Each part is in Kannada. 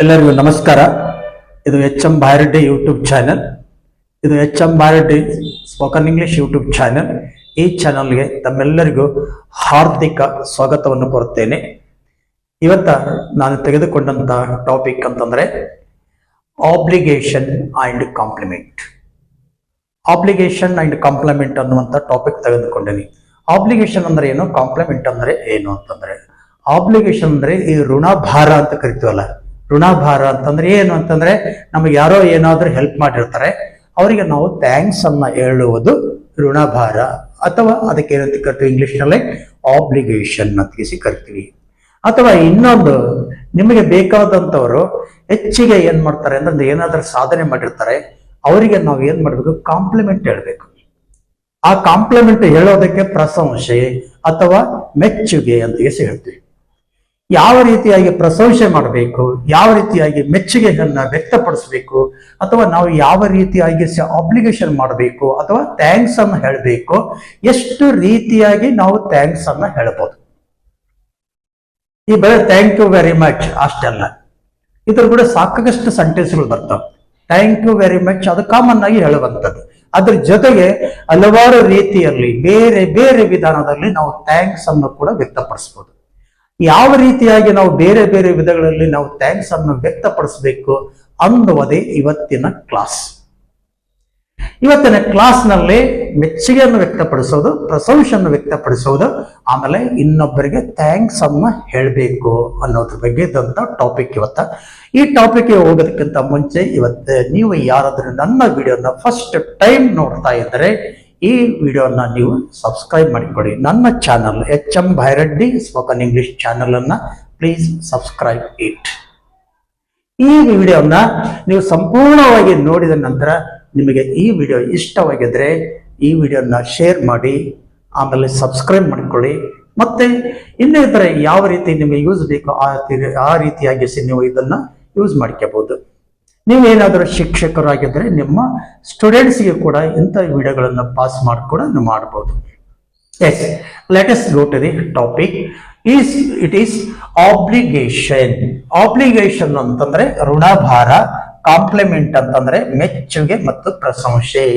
ಎಲ್ಲರಿಗೂ ನಮಸ್ಕಾರ. ಇದು H M Bharaddi YouTube channel. ಇದು H M Bharaddi spoken English YouTube channel. ಈ ಚಾನೆಲ್ಗೆ ತಮ್ಮೆಲ್ಲರಿಗೂ ಹಾರ್ದಿಕ ಸ್ವಾಗತವನ್ನು ಕೋರುತ್ತೇನೆ. ಇವತ್ತ ನಾನು ತೆಗೆದುಕೊಂಡಂತ ಟಾಪಿಕ್ ಅಂತಂದ್ರೆ obligation and compliment. Obligation and compliment ಅನ್ನುವಂಥ ಟಾಪಿಕ್ ತೆಗೆದುಕೊಂಡೇನಿ. ಆಬ್ಲಿಗೇಷನ್ ಅಂದ್ರೆ ಏನು, ಕಾಂಪ್ಲಿಮೆಂಟ್ ಅಂದ್ರೆ ಏನು ಅಂತಂದ್ರೆ, ಆಬ್ಲಿಗೇಷನ್ ಅಂದ್ರೆ ಈ ಋಣಭಾರ ಅಂತ ಕರಿತೀವಲ್ಲ. ಋಣಭಾರ ಅಂತಂದ್ರೆ ಏನು ಅಂತಂದ್ರೆ, ನಮಗೆ ಯಾರೋ ಏನಾದ್ರೂ ಹೆಲ್ಪ್ ಮಾಡಿರ್ತಾರೆ, ಅವರಿಗೆ ನಾವು ಥ್ಯಾಂಕ್ಸ್ ಅನ್ನ ಹೇಳುವುದು ಋಣಭಾರ, ಅಥವಾ ಅದಕ್ಕೆ ಏನಂತ ಕರಿತೀವಿ ಇಂಗ್ಲಿಷ್ ನಲ್ಲಿ ಆಬ್ಲಿಗೇಷನ್ ಅಂತ ಕರಿತೀವಿ. ಅಥವಾ ಇನ್ನೊಂದು, ನಿಮಗೆ ಬೇಕಾದಂತವರು ಹೆಚ್ಚಿಗೆ ಏನ್ ಮಾಡ್ತಾರೆ ಅಂದ್ರೆ ಏನಾದ್ರೂ ಸಾಧನೆ ಮಾಡಿರ್ತಾರೆ, ಅವರಿಗೆ ನಾವು ಏನ್ ಮಾಡ್ಬೇಕು, ಕಾಂಪ್ಲಿಮೆಂಟ್ ಹೇಳ್ಬೇಕು. ಆ ಕಾಂಪ್ಲಿಮೆಂಟ್ ಹೇಳೋದಕ್ಕೆ ಪ್ರಶಂಸೆ ಅಥವಾ ಮೆಚ್ಚುಗೆ ಅಂತ ಹೇಳ್ತೀವಿ. ಯಾವ ರೀತಿಯಾಗಿ ಪ್ರಶಂಸೆ ಮಾಡಬೇಕು, ಯಾವ ರೀತಿಯಾಗಿ ಮೆಚ್ಚುಗೆಯನ್ನ ವ್ಯಕ್ತಪಡಿಸಬೇಕು, ಅಥವಾ ನಾವು ಯಾವ ರೀತಿಯಾಗಿ ಆಬ್ಲಿಗೇಷನ್ ಮಾಡಬೇಕು ಅಥವಾ ಥ್ಯಾಂಕ್ಸ್ ಅನ್ನು ಹೇಳಬೇಕು, ಎಷ್ಟು ರೀತಿಯಾಗಿ ನಾವು ಥ್ಯಾಂಕ್ಸ್ ಅನ್ನ ಹೇಳ್ಬೋದು. ಈ ಬರೀ ಥ್ಯಾಂಕ್ ಯು ವೆರಿ ಮಚ್ ಅಷ್ಟೆಲ್ಲ, ಇದ್ರ ಕೂಡ ಸಾಕಷ್ಟು ಸೆಂಟೆನ್ಸ್ಗಳು ಬರ್ತಾವೆ. ಥ್ಯಾಂಕ್ ಯು ವೆರಿ ಮಚ್ ಅದು ಕಾಮನ್ ಆಗಿ ಹೇಳುವಂಥದ್ದು. ಅದ್ರ ಜೊತೆಗೆ ಹಲವಾರು ರೀತಿಯಲ್ಲಿ ಬೇರೆ ಬೇರೆ ವಿಧಾನದಲ್ಲಿ ನಾವು ಥ್ಯಾಂಕ್ಸ್ ಅನ್ನು ಕೂಡ ವ್ಯಕ್ತಪಡಿಸಬಹುದು. ಯಾವ ರೀತಿಯಾಗಿ ನಾವು ಬೇರೆ ಬೇರೆ ವಿಧಗಳಲ್ಲಿ ನಾವು ಥ್ಯಾಂಕ್ಸ್ ಅನ್ನು ವ್ಯಕ್ತಪಡಿಸಬೇಕು ಅನ್ನುವುದೇ ಇವತ್ತಿನ ಕ್ಲಾಸ್. ಇವತ್ತಿನ ಕ್ಲಾಸ್ನಲ್ಲಿ ಮೆಚ್ಚುಗೆಯನ್ನು ವ್ಯಕ್ತಪಡಿಸೋದು, ಪ್ರಶಂಸೆಯನ್ನು ವ್ಯಕ್ತಪಡಿಸೋದು, ಆಮೇಲೆ ಇನ್ನೊಬ್ಬರಿಗೆ ಥ್ಯಾಂಕ್ಸ್ ಅನ್ನ ಹೇಳಬೇಕು ಅನ್ನೋದ್ರ ಬಗ್ಗೆ ಇದ್ದಂತ ಟಾಪಿಕ್ ಇವತ್ತ. ಈ ಟಾಪಿಕ್ ಹೋಗೋದಕ್ಕಿಂತ ಮುಂಚೆ ಇವತ್ತು ನೀವು ಯಾರಾದ್ರೂ ನನ್ನ ವಿಡಿಯೋನ ಫಸ್ಟ್ ಟೈಮ್ ನೋಡ್ತಾ ಇದ್ದರೆ ಈ ವಿಡಿಯೋನ ನೀವು ಸಬ್ಸ್ಕ್ರೈಬ್ ಮಾಡಿಕೊಳ್ಳಿ. ನನ್ನ channel H M Bhairaddi spoken English channel ಅನ್ನ ಪ್ಲೀಸ್ ಸಬ್ಸ್ಕ್ರೈಬ್ ಇಟ್. ಈ ವಿಡಿಯೋನ ನೀವು ಸಂಪೂರ್ಣವಾಗಿ ನೋಡಿದ ನಂತರ ನಿಮಗೆ ಈ ವಿಡಿಯೋ ಇಷ್ಟವಾಗಿದ್ರೆ ಈ ವಿಡಿಯೋನ ಶೇರ್ ಮಾಡಿ, ಆಮೇಲೆ ಸಬ್ಸ್ಕ್ರೈಬ್ ಮಾಡಿಕೊಳ್ಳಿ. ಮತ್ತೆ ಇನ್ನೂ ಇತರ ಯಾವ ರೀತಿ ನಿಮಗೆ ಯೂಸ್ ಬೇಕು ಆ ರೀತಿಯಾಗಿ ನೀವು ಇದನ್ನ ಯೂಸ್ ಮಾಡ್ಕೋಬಹುದು. ನೀವೇನಾದರೂ ಶಿಕ್ಷಕರಾಗಿದ್ದರೆ ನಿಮ್ಮ ಸ್ಟೂಡೆಂಟ್ಸ್ಗೆ ಕೂಡ ಇಂಥ ವಿಡಿಯೋಗಳನ್ನು ಪಾಸ್ ಮಾಡಿ ಕೂಡ ನೀವು ಮಾಡಬಹುದು. Yes, let us go to the topic. It is obligation. Obligation ಅಂತಂದ್ರೆ ಋಣಭಾರ, ಕಾಂಪ್ಲಿಮೆಂಟ್ ಅಂತಂದ್ರೆ ಮೆಚ್ಚುಗೆ ಮತ್ತು ಪ್ರಶಂಸೆ.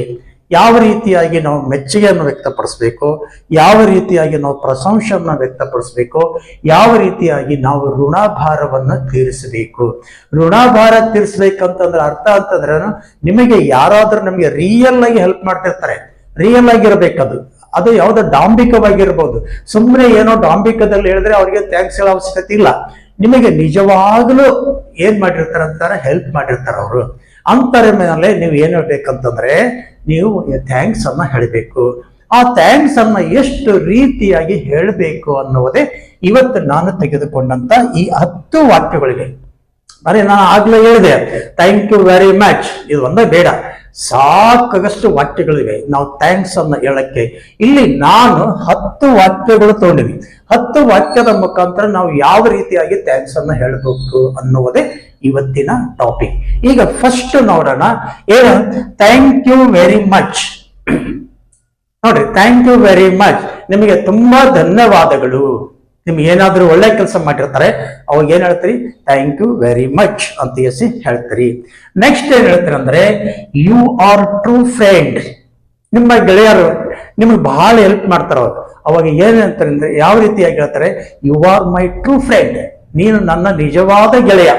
ಯಾವ ರೀತಿಯಾಗಿ ನಾವು ಮೆಚ್ಚುಗೆಯನ್ನು ವ್ಯಕ್ತಪಡಿಸಬೇಕು, ಯಾವ ರೀತಿಯಾಗಿ ನಾವು ಪ್ರಶಂಸೆಯನ್ನು ವ್ಯಕ್ತಪಡಿಸಬೇಕು, ಯಾವ ರೀತಿಯಾಗಿ ನಾವು ಋಣಭಾರವನ್ನು ತೀರಿಸಬೇಕು. ಋಣಭಾರ ತೀರಿಸ್ಬೇಕಂತಂದ್ರೆ ಅರ್ಥ ಅಂತಂದ್ರೆ, ನಿಮಗೆ ಯಾರಾದ್ರೂ ನಮಗೆ ರಿಯಲ್ ಆಗಿ ಹೆಲ್ಪ್ ಮಾಡ್ತಿರ್ತಾರೆ, ರಿಯಲ್ ಆಗಿರ್ಬೇಕದು. ಅದು ಯಾವುದೋ ಡಾಂಬಿಕವಾಗಿರ್ಬೋದು. ಸುಮ್ಮನೆ ಏನೋ ಡಾಂಬಿಕದಲ್ಲಿ ಹೇಳಿದ್ರೆ ಅವ್ರಿಗೆ ಥ್ಯಾಂಕ್ಸ್ ಹೇಳೋ ಅವಶ್ಯಕತೆ ಇಲ್ಲ. ನಿಮಗೆ ನಿಜವಾಗ್ಲೂ ಏನ್ ಮಾಡಿರ್ತಾರೆ ಅಂತಾರೆ, ಹೆಲ್ಪ್ ಮಾಡಿರ್ತಾರೆ ಅವರು. ಅಂತರ ಮೇಲೆ ನೀವು ಏನ್ ಹೇಳ್ಬೇಕಂತಂದ್ರೆ, ನೀವು ಥ್ಯಾಂಕ್ಸ್ ಅನ್ನ ಹೇಳಬೇಕು. ಆ ಥ್ಯಾಂಕ್ಸ್ ಅನ್ನ ಎಷ್ಟು ರೀತಿಯಾಗಿ ಹೇಳಬೇಕು ಅನ್ನುವುದೇ ಇವತ್ತು ನಾನು ತೆಗೆದುಕೊಂಡಂತ ಈ 10 ವಾಕ್ಯಗಳಿಗೆ. ಬರೀ ನಾನು ಆಗ್ಲೇ ಹೇಳಿದೆ ಥ್ಯಾಂಕ್ ಯು ವೆರಿ ಮಚ್, ಇದು ಒಂದೇ ಬೇಡ, ಸಾಕಷ್ಟು ವಾಕ್ಯಗಳಿವೆ ನಾವು ಥ್ಯಾಂಕ್ಸ್ ಅನ್ನ ಹೇಳಕ್ಕೆ. ಇಲ್ಲಿ ನಾನು 10 ವಾಕ್ಯಗಳು ತಗೊಂಡಿವಿ. 10 ವಾಕ್ಯದ ಮುಖಾಂತರ ನಾವು ಯಾವ ರೀತಿಯಾಗಿ ಥ್ಯಾಂಕ್ಸ್ ಅನ್ನ ಹೇಳಬೇಕು ಅನ್ನುವುದೇ ಇವತ್ತಿನ ಟಾಪಿಕ್. ಈಗ ಫಸ್ಟ್ ನೋಡೋಣ, ಏನು ಥ್ಯಾಂಕ್ ಯು ವೆರಿ ಮಚ್. ನೋಡ್ರಿ, ಥ್ಯಾಂಕ್ ಯು ವೆರಿ ಮಚ್, ನಿಮಗೆ ತುಂಬಾ ಧನ್ಯವಾದಗಳು. ನಿಮ್ಗೆ ಏನಾದ್ರೂ ಒಳ್ಳೆ ಕೆಲಸ ಮಾಡಿರ್ತಾರೆ, ಅವಾಗ ಏನ್ ಹೇಳ್ತೀರಿ, ಥ್ಯಾಂಕ್ ಯು ವೆರಿ ಮಚ್ ಅಂತ ಹೇಳ್ತೀರಿ. ನೆಕ್ಸ್ಟ್ ಏನ್ ಹೇಳ್ತೀರಿ ಅಂದ್ರೆ, ಯು ಆರ್ ಟ್ರೂ ಫ್ರೆಂಡ್. ನಿಮ್ಮ ಗೆಳೆಯರು ನಿಮ್ಗೆ ಬಹಳ ಹೆಲ್ಪ್ ಮಾಡ್ತಾರ, ಅವಾಗ ಏನ್ ಹೇಳ್ತಾರೆ ಅಂದ್ರೆ, ಯಾವ ರೀತಿಯಾಗಿ ಹೇಳ್ತಾರೆ, you are my true friend, ನೀನು ನನ್ನ ನಿಜವಾದ ಗೆಳೆಯ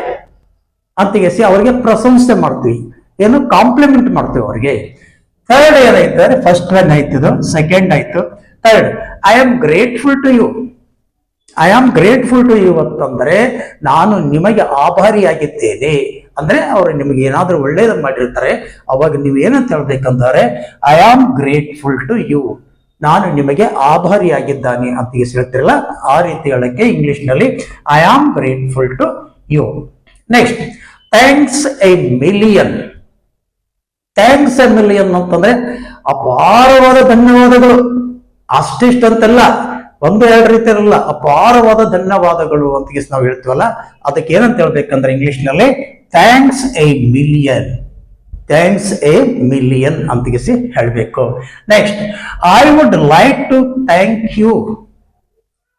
ಅಂತ ಅವ್ರಿಗೆ ಪ್ರಶಂಸೆ ಮಾಡ್ತೀವಿ, ಏನು ಕಾಂಪ್ಲಿಮೆಂಟ್ ಮಾಡ್ತೀವಿ ಅವ್ರಿಗೆ. ಥರ್ಡ್ ಏನಾಯ್ತಾರೆ, ಫಸ್ಟ್ ಒನ್ ಆಯ್ತದು, ಸೆಕೆಂಡ್ ಆಯ್ತು, third I am grateful to you. I am grateful to you ಅಂತಂದ್ರೆ ನಾನು ನಿಮಗೆ ಆಭಾರಿಯಾಗಿದ್ದೇನೆ. ಅಂದ್ರೆ ಅವರು ನಿಮಗೆ ಏನಾದ್ರೂ ಒಳ್ಳೇದು ಮಾಡಿರ್ತಾರೆ, ಅವಾಗ ನೀವು ಏನಂತ ಹೇಳ್ಬೇಕಂದ್ರೆ, I am grateful to you, ನಾನು ನಿಮಗೆ ಆಭಾರಿಯಾಗಿದ್ದಾನೆ ಅಂತ ಹೇಳ್ತಿರಲ್ಲ, ಆ ರೀತಿ ಹೇಳಕ್ಕೆ ಇಂಗ್ಲಿಷ್ ನಲ್ಲಿ I am grateful to you. Next, thanks a million. Thanks a million ಅಂತಂದ್ರೆ ಅಪಾರವಾದ ಧನ್ಯವಾದಗಳು. ಅಷ್ಟಿಷ್ಟ ಅಂತಲ್ಲ, ಒಂದು ಎರಡು ರೀತಿ ಇರಲ್ಲ, ಅಪಾರವಾದ ಧನ್ಯವಾದಗಳು ಅಂತ ನಾವು ಹೇಳ್ತೀವಲ್ಲ, ಅದಕ್ಕೆ ಏನಂತ ಹೇಳ್ಬೇಕಂದ್ರೆ ಇಂಗ್ಲಿಷ್ ನಲ್ಲಿ thanks a million. Thanks a million ಅಂತ ಹೇಳ್ಬೇಕು. Next, I would like to thank you.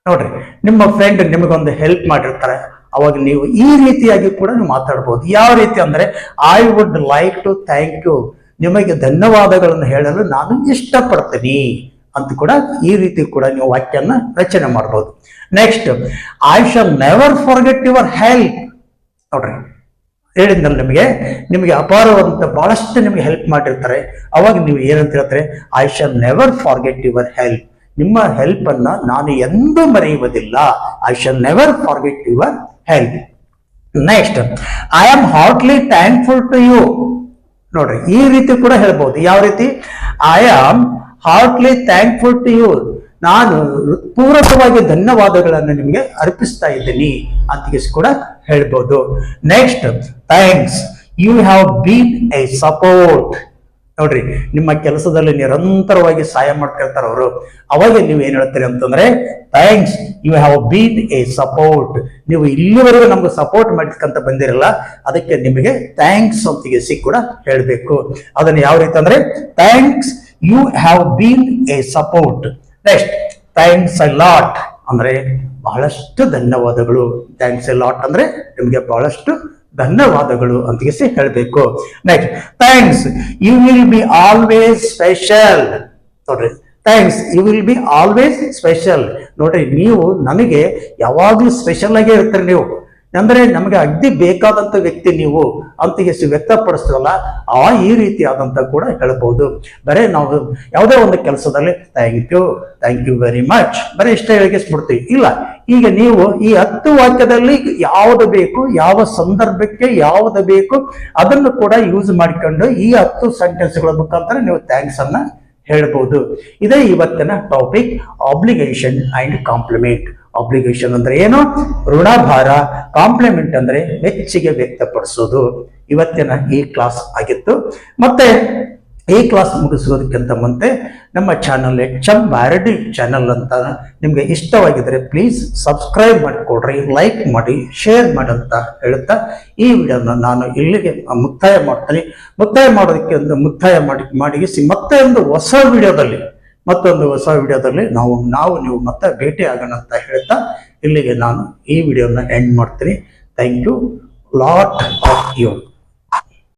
ನೋಡ್ರಿ, ನಿಮ್ಮ ಫ್ರೆಂಡ್ ನಿಮಗೊಂದು ಹೆಲ್ಪ್ ಮಾಡಿರ್ತಾರೆ, ಅವಾಗ ನೀವು ಈ ರೀತಿಯಾಗಿ ಕೂಡ ನೀವು ಮಾತಾಡ್ಬೋದು. ಯಾವ ರೀತಿ ಅಂದ್ರೆ I would like to thank you, ನಿಮಗೆ ಧನ್ಯವಾದಗಳನ್ನು ಹೇಳಲು ನಾನು ಇಷ್ಟಪಡ್ತೀನಿ ಅಂತ ಕೂಡ ಈ ರೀತಿ ಕೂಡ ನೀವು ವಾಕ್ಯನ ರಚನೆ ಮಾಡ್ಬೋದು. Next, I shall never forget your help. ನೋಡ್ರಿ, ಹೇಳಿದ್ನಲ್ಲ ನಿಮಗೆ ಅಪಾರವಾದಂತ ಬಹಳಷ್ಟು ನಿಮಗೆ ಹೆಲ್ಪ್ ಮಾಡಿರ್ತಾರೆ. ಅವಾಗ ನೀವು ಏನಂತ ಹೇಳ್ತಾರೆ, I shall never forget your help, ನಿಮ್ಮ ಹೆಲ್ಪ್ ಅನ್ನ ನಾನು ಎಂದೂ ಮರೆಯುವುದಿಲ್ಲ. I shall never forget your help. Next, I am heartly thankful to you. ನೋಡ್ರಿ, ಈ ರೀತಿ ಕೂಡ ಹೇಳ್ಬಹುದು. ಯಾವ ರೀತಿ, I am heartly thankful to you, ನಾನು ಪೂರಕವಾಗಿ ಧನ್ಯವಾದಗಳನ್ನು ನಿಮಗೆ ಅರ್ಪಿಸ್ತಾ ಇದ್ದೀನಿ ಅಂತ ಕೂಡ ಹೇಳ್ಬೋದು. Next, thanks, you have been a support. ನೋಡ್ರಿ, ನಿಮ್ಮ ಕೆಲಸದಲ್ಲಿ ನಿರಂತರವಾಗಿ ಸಹಾಯ ಮಾಡ್ತಿರ್ತಾರೆ ಅವರು. ಅವಾಗ ನೀವು ಏನ್ ಹೇಳ್ತೀರಿ ಅಂತಂದ್ರೆ, thanks, you have been a support, ನೀವು ಇಲ್ಲಿವರೆಗೂ ನಮ್ಗೆ ಸಪೋರ್ಟ್ ಮಾಡ್ಕಂತ ಬಂದಿರಲ್ಲ, ಅದಕ್ಕೆ ನಿಮಗೆ ಥ್ಯಾಂಕ್ಸ್ ಅಂತ ಕೂಡ ಹೇಳ್ಬೇಕು. ಅದನ್ನ ಯಾವ ರೀತಿ ಅಂದ್ರೆ, thanks, you have been a support. Next, thanks a lot ಅಂದ್ರೆ ಬಹಳಷ್ಟು ಧನ್ಯವಾದಗಳು. ಥ್ಯಾಂಕ್ಸ್ ಎ ಲಾಟ್ ಅಂದ್ರೆ ನಿಮಗೆ ಬಹಳಷ್ಟು ಧನ್ಯವಾದಗಳು ಅಂತ ಹೇಳ್ಬೇಕು. Next, thanks, you will be always special. ನೋಡ್ರಿ, thanks, you will be always special. ನೋಡ್ರಿ, ನೀವು ನನಗೆ ಯಾವಾಗ್ಲೂ ಸ್ಪೆಷಲ್ ಆಗೇ ಇರ್ತೀರಿ. ನೀವು ಅಂದ್ರೆ ನಮಗೆ ಅಗ್ದಿ ಬೇಕಾದಂತ ವ್ಯಕ್ತಿ ನೀವು ಅಂತ ವ್ಯಕ್ತಪಡಿಸ್ತೀವಲ್ಲ, ಈ ರೀತಿ ಆದಂತ ಕೂಡ ಹೇಳ್ಬಹುದು. ಬರೇ ನಾವು ಯಾವುದೇ ಒಂದು ಕೆಲಸದಲ್ಲಿ ಥ್ಯಾಂಕ್ ಯು ವೆರಿ ಮಚ್ ಬರೀ ಇಷ್ಟ ಹೇಳಿಸ್ಬಿಡ್ತೀವಿ. ಇಲ್ಲ, ಈಗ ನೀವು ಈ 10 ವಾಕ್ಯದಲ್ಲಿ ಯಾವುದು ಬೇಕು, ಯಾವ ಸಂದರ್ಭಕ್ಕೆ ಯಾವುದು ಬೇಕು ಅದನ್ನು ಕೂಡ ಯೂಸ್ ಮಾಡಿಕೊಂಡು ಈ 10 ಸೆಂಟೆನ್ಸ್ಗಳ ಮುಖಾಂತರ ನೀವು ಥ್ಯಾಂಕ್ಸ್ ಅನ್ನ ಹೇಳ್ಬಹುದು. ಇದೇ ಇವತ್ತಿನ topic, obligation and compliment. Obligation ಅಂದ್ರೆ ಏನು, ಋಣಭಾರ. ಕಾಂಪ್ಲಿಮೆಂಟ್ ಅಂದ್ರೆ ಮೆಚ್ಚುಗೆ ವ್ಯಕ್ತಪಡಿಸೋದು. ಇವತ್ತಿನ ಈ ಕ್ಲಾಸ್ ಆಗಿತ್ತು. ಮತ್ತೆ ಈ ಕ್ಲಾಸ್ ಮುಗಿಸೋದಕ್ಕಿಂತ ಮುಂಚೆ ನಮ್ಮ ಚಾನಲ್ HM ಚಾನಲ್ ಅಂತ ನಿಮ್ಗೆ ಇಷ್ಟವಾಗಿದ್ರೆ ಪ್ಲೀಸ್ ಸಬ್ಸ್ಕ್ರೈಬ್ ಮಾಡಿಕೊಡ್ರಿ, ಲೈಕ್ ಮಾಡಿ, ಶೇರ್ ಮಾಡಿ ಅಂತ ಹೇಳುತ್ತಾ ಈ ವಿಡಿಯೋನ ನಾನು ಇಲ್ಲಿಗೆ ಮುಕ್ತಾಯ ಮಾಡ್ತೀನಿ. ಮುಕ್ತಾಯ ಮಾಡೋದಕ್ಕೆ ಮುಕ್ತಾಯ ಮಾಡಿ ಮತ್ತೆ ಒಂದು ಹೊಸ ವಿಡಿಯೋದಲ್ಲಿ ನೀವು ಮತ್ತೆ ಭೇಟಿ ಆಗೋಣ ಅಂತ ಹೇಳ್ತಾ ಇಲ್ಲಿಗೆ ನಾನು ಈ ವಿಡಿಯೋನ ಎಂಡ್ ಮಾಡ್ತೀನಿ. Thank you lot of you.